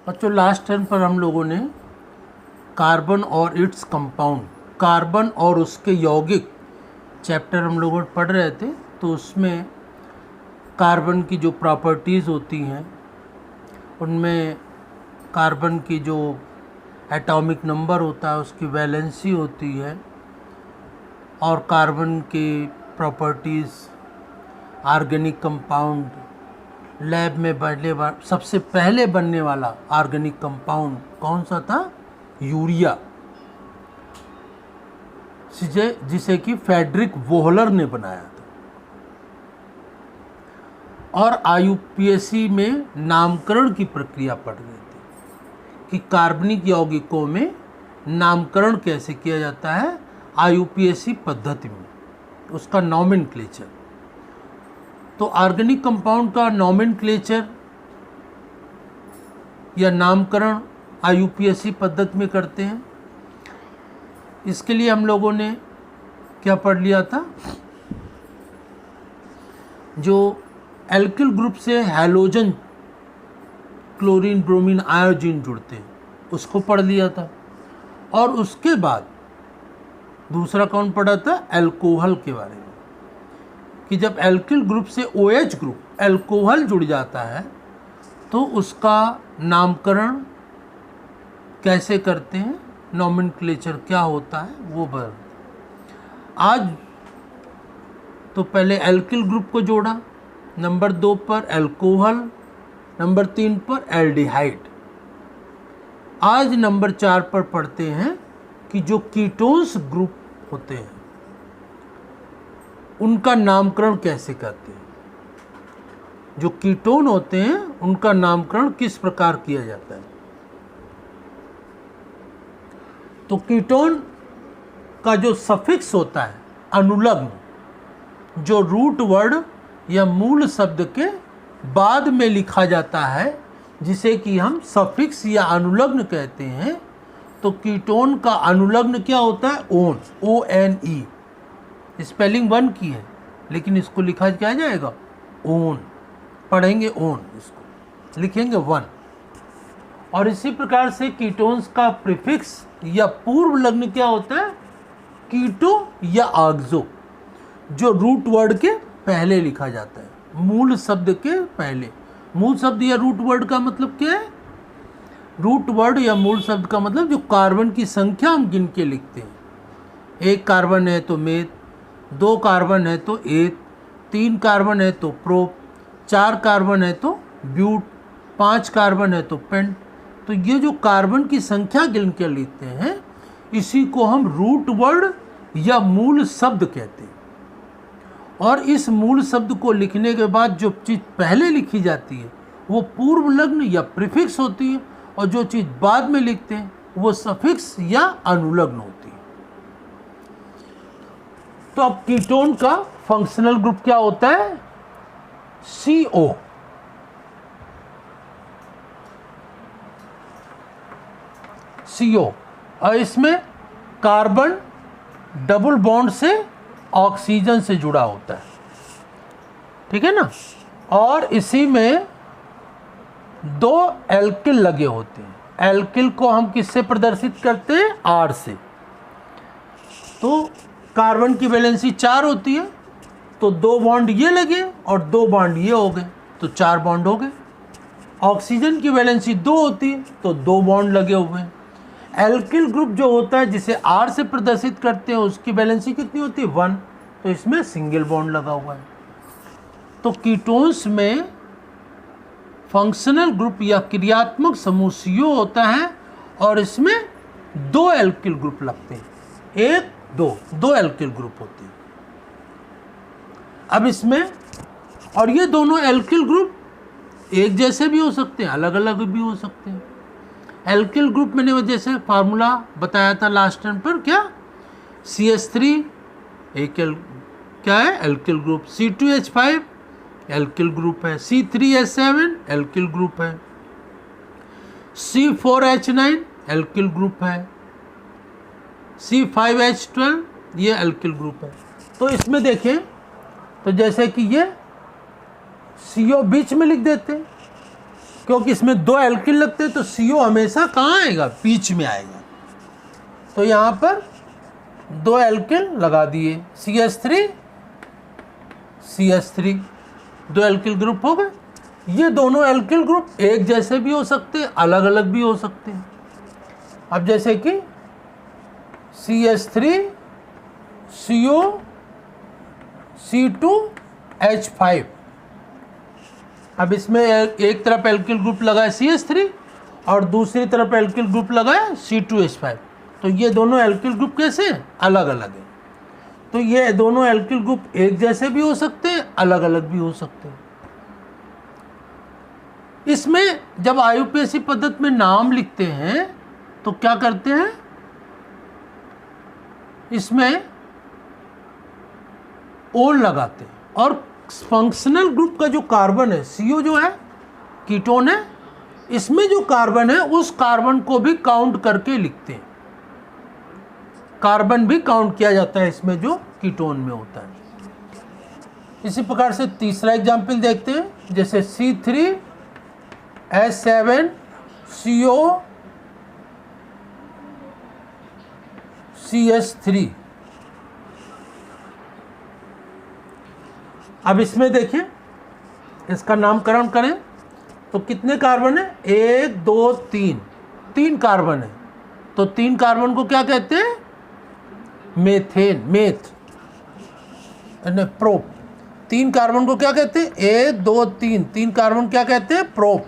बच्चों last term पर हम लोगों ने कार्बन और इट्स कंपाउंड, कार्बन और उसके यौगिक चैप्टर हम लोग पढ़ रहे थे। तो उसमें कार्बन की जो प्रॉपर्टीज़ होती हैं, उनमें कार्बन की जो एटॉमिक नंबर होता है उसकी वैलेंसी होती है, और कार्बन की प्रॉपर्टीज़, ऑर्गेनिक कंपाउंड, लैब में सबसे पहले बनने वाला ऑर्गेनिक कंपाउंड कौन सा था? यूरिया, जिसे कि फ्रेडरिक वोहलर ने बनाया था। और IUPAC में नामकरण की प्रक्रिया पढ़ रहे थे कि कार्बनिक यौगिकों में नामकरण कैसे किया जाता है IUPAC पद्धति में, उसका नॉमेनक्लेचर। तो ऑर्गेनिक कंपाउंड का नॉमेनक्लेचर या नामकरण IUPAC पद्धति में करते हैं। इसके लिए हम लोगों ने क्या पढ़ लिया था? जो एल्किल ग्रुप से हैलोजन, क्लोरीन, ब्रोमीन, आयोडीन जुड़ते हैं उसको पढ़ लिया था। और उसके बाद दूसरा कौन पढ़ा था? एल्कोहल के बारे में, कि जब एल्किल ग्रुप से OH ग्रुप, एल्कोहल जुड़ जाता है तो उसका नामकरण कैसे करते हैं, नॉमेनक्लेचर क्या होता है वो बर। आज तो पहले एल्किल ग्रुप को जोड़ा, नंबर 2 पर एल्कोहल, नंबर 3 पर एल्डिहाइड। आज नंबर 4 पर पढ़ते हैं कि जो कीटोन्स ग्रुप होते हैं उनका नामकरण कैसे करते हैं। जो कीटोन होते हैं उनका नामकरण किस प्रकार किया जाता है। तो कीटोन का जो सफिक्स होता है, अनुलग्न, जो रूट वर्ड या मूल शब्द के बाद में लिखा जाता है, जिसे कि हम सफिक्स या अनुलग्न कहते हैं। तो कीटोन का अनुलग्न क्या होता है? Own, ONE। स्पेलिंग 1 की है लेकिन इसको लिखा क्या जाएगा? ओन, पढ़ेंगे ओन, इसको लिखेंगे 1। और इसी प्रकार से कीटोन्स का प्रीफिक्स या पूर्व लग्न क्या होता है? कीटो या ऑक्सो, जो रूट वर्ड के पहले लिखा जाता है, मूल शब्द के पहले। मूल शब्द या रूट वर्ड का मतलब क्या है? रूट वर्ड या मूल शब्द का मतलब जो कार्बन की संख्या हम गिन के लिखते हैं। 1 कार्बन है तो मेथ, 2 कार्बन है तो एथ, 3 कार्बन है तो प्रोप, 4 कार्बन है तो ब्यूट, 5 कार्बन है तो पेंट। तो ये जो कार्बन की संख्या गिन के लिखते हैं, इसी को हम रूट वर्ड या मूल शब्द कहते हैं। और इस मूल शब्द को लिखने के बाद जो चीज़ पहले लिखी जाती है वो पूर्व लग्न या प्रीफिक्स होती है, और जो चीज़ बाद में लिखते हैं वो सफिक्स या अनुलग्न होती है। तो अब कीटोन का फंक्शनल ग्रुप क्या होता है? CO। CO, और इसमें कार्बन डबल बॉन्ड से ऑक्सीजन से जुड़ा होता है, ठीक है ना। और इसी में 2 एल्किल लगे होते हैं। एल्किल को हम किससे प्रदर्शित करते हैं? R से। तो कार्बन की वैलेंसी 4 होती है, तो 2 बॉन्ड ये लगे और 2 बॉन्ड ये हो गए, तो 4 बॉन्ड हो गए। ऑक्सीजन की वैलेंसी 2 होती है, तो 2 बॉन्ड लगे हुए हैं। एल्किल ग्रुप जो होता है जिसे R से प्रदर्शित करते हैं, उसकी वैलेंसी कितनी होती है? 1, तो इसमें सिंगल बॉन्ड लगा हुआ है। तो कीटोन्स में फंक्शनल ग्रुप या क्रियात्मक समूह CO होता है, और इसमें 2 एल्किल ग्रुप लगते हैं। 1, 2 एल्किल ग्रुप होते हैं। अब इसमें, और ये दोनों एल्किल ग्रुप एक जैसे भी हो सकते हैं, अलग अलग भी हो सकते हैं। एल्किल ग्रुप मैंने जैसे फार्मूला बताया था लास्ट टाइम पर, क्या? CH3 एक क्या है? Alkyl group. C2H5 alkyl group है। C3H7 एल्किल ग्रुप है। C4H9 एल्किल ग्रुप है। C5H12 ये एल्किल ग्रुप है। तो इसमें देखें तो जैसे कि ये CO बीच में लिख देते हैं, क्योंकि इसमें 2 एल्किल लगते हैं तो CO हमेशा कहाँ आएगा, बीच में आएगा। तो यहाँ पर 2 एल्किल लगा दिए, CH3 CH3, 2 एल्किल ग्रुप हो गए। ये दोनों एल्किल ग्रुप एक जैसे भी हो सकते हैं, अलग अलग भी हो सकते हैं। अब जैसे कि CH3 CO C2H5, अब इसमें एक तरफ एल्किल ग्रुप लगा है CH3 और दूसरी तरफ एल्किल ग्रुप लगा है C2H5। तो ये दोनों एल्किल ग्रुप कैसे हैं, अलग अलग हैं। तो ये दोनों एल्किल ग्रुप एक जैसे भी हो सकते हैं, अलग अलग भी हो सकते हैं। इसमें जब IUPAC पद्धति में नाम लिखते हैं तो क्या करते हैं, इसमें ओन लगाते हैं और फंक्शनल ग्रुप का जो कार्बन है, CO जो है कीटोन है, इसमें जो कार्बन है उस कार्बन को भी काउंट करके लिखते हैं। कार्बन भी काउंट किया जाता है इसमें जो कीटोन में होता है। इसी प्रकार से तीसरा एग्जाम्पल देखते हैं, जैसे C3H7CO CH3। अब इसमें देखें, इसका नामकरण करें तो कितने कार्बन है, 1 2 3, 3 कार्बन है। तो 3 कार्बन को क्या कहते हैं, मेथेन, मेथ प्रोप। 3 कार्बन को क्या कहते हैं, 1 2 3, 3 कार्बन क्या कहते हैं, प्रोप।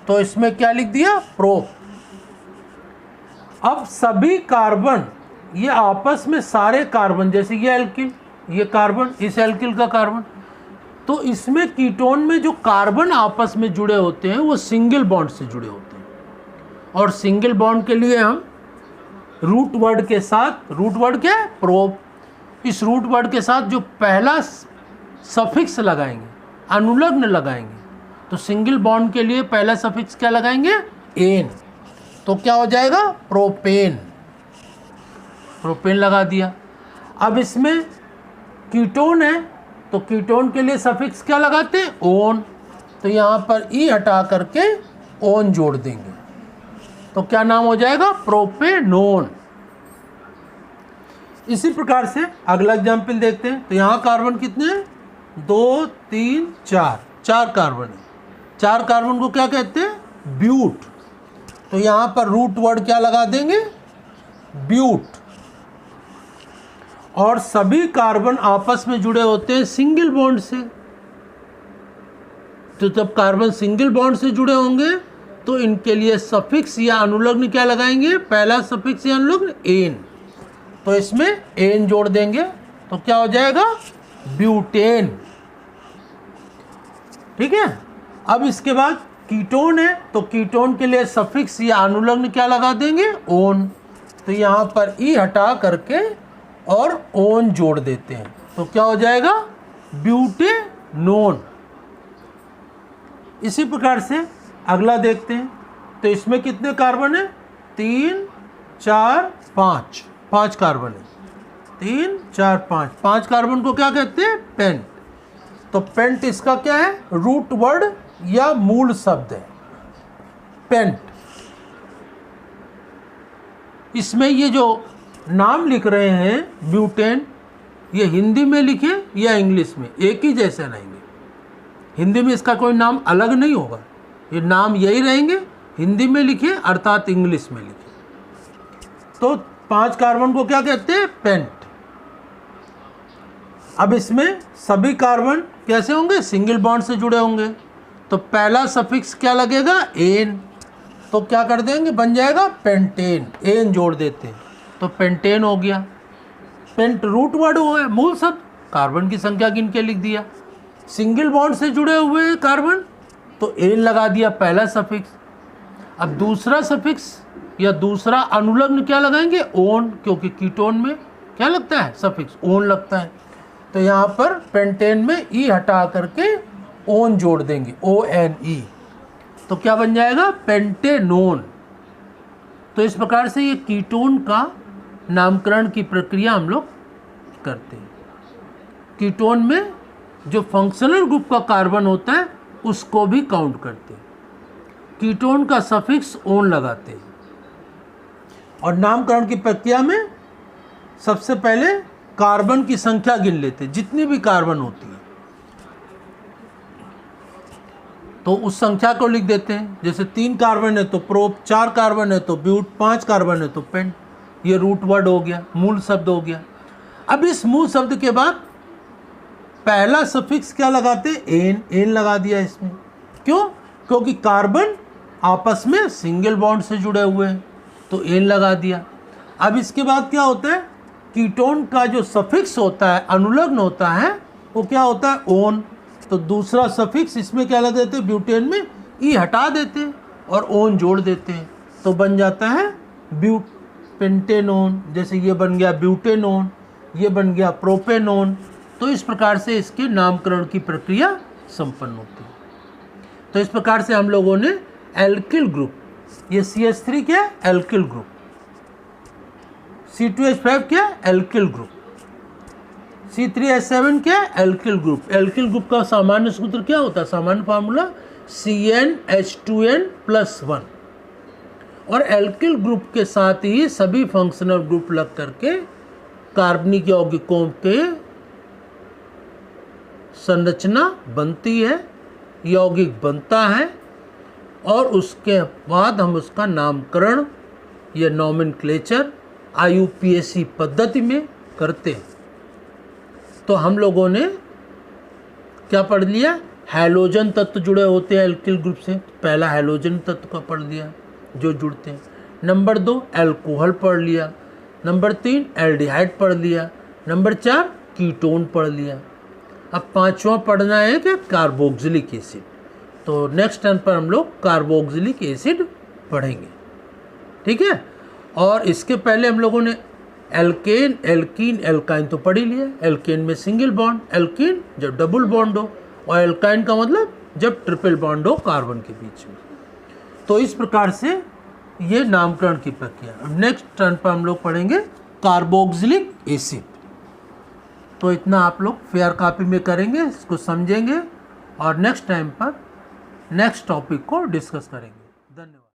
तो इसमें क्या लिख दिया, प्रोप। अब सभी कार्बन ये आपस में सारे कार्बन, जैसे ये एल्किल, ये कार्बन, इस एल्किल का कार्बन, तो इसमें कीटोन में जो कार्बन आपस में जुड़े होते हैं वो सिंगल बॉन्ड से जुड़े होते हैं। और सिंगल बॉन्ड के लिए हम रूट वर्ड के साथ, रूट वर्ड क्या है, प्रोप, इस रूट वर्ड के साथ जो पहला सफिक्स लगाएंगे, अनुलग्न लगाएंगे, तो सिंगल बॉन्ड के लिए पहला सफिक्स क्या लगाएंगे, एन। तो क्या हो जाएगा, प्रोपेन, प्रोपेन लगा दिया। अब इसमें कीटोन है तो कीटोन के लिए सफिक्स क्या लगाते हैं, ओन। तो यहाँ पर ई हटा करके ओन जोड़ देंगे तो क्या नाम हो जाएगा, प्रोपेनोन। इसी प्रकार से अगला एग्जाम्पल देखते हैं। तो यहाँ कार्बन कितने हैं, 2 3 4, 4 कार्बन है। 4 कार्बन को क्या कहते हैं, ब्यूट। तो यहाँ पर रूट वर्ड क्या लगा देंगे, ब्यूट। और सभी कार्बन आपस में जुड़े होते हैं सिंगल बॉन्ड से। तो जब कार्बन सिंगल बॉन्ड से जुड़े होंगे तो इनके लिए सफिक्स या अनुलग्न क्या लगाएंगे, पहला सफिक्स या अनुलग्न एन। तो इसमें एन जोड़ देंगे तो क्या हो जाएगा, ब्यूटेन। ठीक है। अब इसके बाद कीटोन है तो कीटोन के लिए सफिक्स या अनुलग्न क्या लगा देंगे, ओन। तो यहाँ पर ई हटा करके और ओन जोड़ देते हैं तो क्या हो जाएगा, ब्यूटेनोन। इसी प्रकार से अगला देखते हैं। तो इसमें कितने कार्बन है, 3 4 5, 5 कार्बन है। 3 4 5, 5 कार्बन को क्या कहते हैं, पेंट। तो पेंट इसका क्या है, रूट वर्ड या मूल शब्द है, पेंट। इसमें ये जो नाम लिख रहे हैं ब्यूटेन, ये हिंदी में लिखे या इंग्लिश में, एक ही जैसे रहेंगे। हिंदी में इसका कोई नाम अलग नहीं होगा, ये नाम यही रहेंगे। हिंदी में लिखे अर्थात इंग्लिश में लिखे। तो 5 कार्बन को क्या कहते हैं, पेंट। अब इसमें सभी कार्बन कैसे होंगे, सिंगल बॉन्ड से जुड़े होंगे। तो पहला सफिक्स क्या लगेगा, एन। तो क्या कर देंगे, बन जाएगा पेंटेन, एन जोड़ देते हैं तो पेंटेन हो गया। पेंट रूट वर्ड हुआ है, मूल शब्द, कार्बन की संख्या गिन के लिख दिया। सिंगल बॉन्ड से जुड़े हुए हैं कार्बन तो एन लगा दिया पहला सफिक्स। अब दूसरा सफिक्स या दूसरा अनुलग्न क्या लगाएंगे, ओन, क्योंकि कीटोन में क्या लगता है, सफिक्स ओन लगता है। तो यहाँ पर पेंटेन में ई हटा करके ओन जोड़ देंगे, ONE। तो क्या बन जाएगा, पेंटेनोन। तो इस प्रकार से ये कीटोन का नामकरण की प्रक्रिया हम लोग करते हैं। कीटोन में जो फंक्शनल ग्रुप का कार्बन होता है उसको भी काउंट करते हैं। कीटोन का सफिक्स ओन लगाते हैं। और नामकरण की प्रक्रिया में सबसे पहले कार्बन की संख्या गिन लेते हैं, जितनी भी कार्बन होती है तो उस संख्या को लिख देते हैं। जैसे 3 कार्बन है तो प्रोप, 4 कार्बन है तो ब्यूट, 5 कार्बन है तो पेंट। ये रूट वर्ड हो गया, मूल शब्द हो गया। अब इस मूल शब्द के बाद पहला सफिक्स क्या लगाते हैं? एन। एन लगा दिया इसमें। क्यों? क्योंकि कार्बन आपस में सिंगल बॉन्ड से जुड़े हुए हैं, तो एन लगा दिया। अब इसके बाद क्या होता है? कीटोन का जो सफिक्स होता है, अनुलग्न होता है, वो क्या होता है? ओन। तो दूसरा सफिक्स इसमें क्या लगा देते हैं? ब्यूटेन में ई हटा देते हैं और ओन जोड़ देते हैं, तो बन जाता है ब्यूट पेंटेनोन। जैसे ये बन गया ब्यूटेनोन, ये बन गया प्रोपेनोन। तो इस प्रकार से इसके नामकरण की प्रक्रिया संपन्न होती है। तो इस प्रकार से हम लोगों ने एल्किल ग्रुप, ये CH3 क्या है? Alkyl group. C2H5 क्या है? Alkyl group. C3H7 क्या है? Alkyl group. एल्किल ग्रुप का सामान्य सूत्र क्या होता है? सामान्य फार्मूला CnH2n+1। और एल्किल ग्रुप के साथ ही सभी फंक्शनल ग्रुप लग करके कार्बनिक यौगिकों के संरचना बनती है, यौगिक बनता है, और उसके बाद हम उसका नामकरण या नॉमेनक्लेचर IUPAC पद्धति में करते हैं। तो हम लोगों ने क्या पढ़ लिया? हैलोजन तत्व जुड़े होते हैं एल्किल ग्रुप से। पहला हैलोजन तत्व का पढ़ लिया जो जुड़ते हैं। नंबर 2 एल्कोहल पढ़ लिया। नंबर 3 एल्डिहाइड पढ़ लिया। नंबर 4 कीटोन पढ़ लिया। अब 5वां पढ़ना है कि कार्बोक्सिलिक एसिड। तो नेक्स्ट टर्न पर हम लोग कार्बोक्सिलिक एसिड पढ़ेंगे, ठीक है। और इसके पहले हम लोगों ने एल्केन, एल्कीन, एल्काइन तो पढ़ ही लिया। एल्केन में सिंगल बॉन्ड, एल्कीन जब डबल बॉन्ड हो, और एल्काइन का मतलब जब ट्रिपल बॉन्ड हो कार्बन के बीच में। तो इस प्रकार से ये नामकरण की प्रक्रिया। अब नेक्स्ट टर्न पर हम लोग पढ़ेंगे कार्बोक्सिलिक एसिड। तो इतना आप लोग फेयर कॉपी में करेंगे, इसको समझेंगे और नेक्स्ट टाइम पर नेक्स्ट टॉपिक को डिस्कस करेंगे। धन्यवाद।